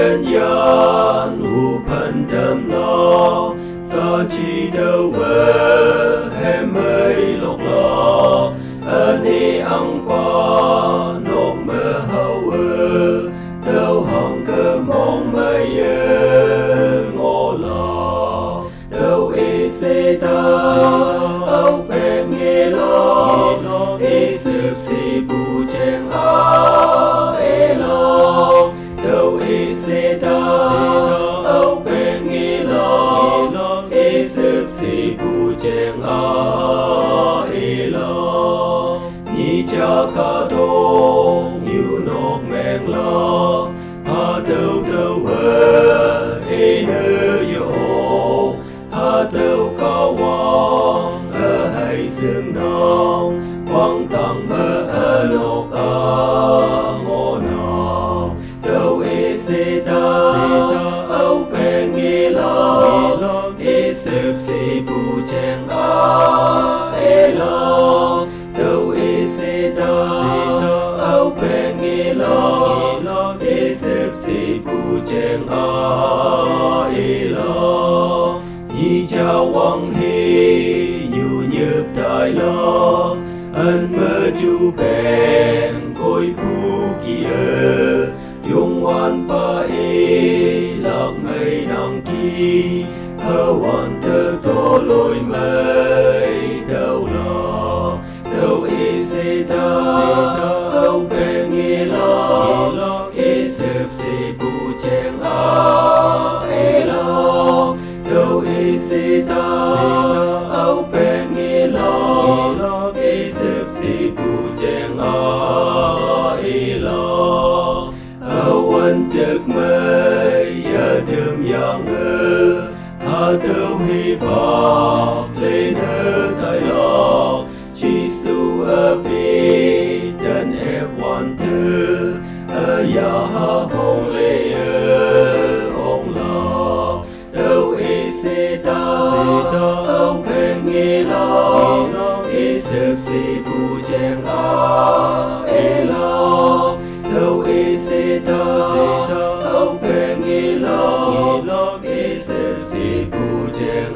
nhân gian u pan đâm lo sa chi đâu vơ hem mây lộc lọ anh đi ăn pa nộp mơ hậu đâu hồng cơ mong mây ngô lọ đâu y se ta âu bèn nghe lo y sụp si bu chèn e lo đâu y se ta âu bèn nghe lo y sụp si bu chèn e lo nhị cha ca đô như nộp men lo ha đâu đâu e nơ yo ha đâu cao wang hay dương nong quang tang mơ lộc ngô nong đâu e se ta âu bèn nghe lo e sụp si bu chèn e lo đâu e se ta âu bèn nghe lo e sụp si bu chèn e lo nhị cha wang hi nhu nhịp tai lo anh mơ chu bèn côi bu kia yung wan pa lạc ngày nang ki hơ wan thơ tô lôi mây đâu lo đâu y se ta âu bèn nghe lo y sụp si bu chèn e lo đâu y se ta âu bèn nghe lo y sụp si bu chèn e lo âu anh trực mây đêm yang ha đâu hi bạc lên tai lo chi su bi dan one thư ya ha hong le ong lo đâu e se ta âu bèn nghe lo e sụp si bu chèn e lo đâu e se ta âu bèn nghe lo e sụp si bu chèn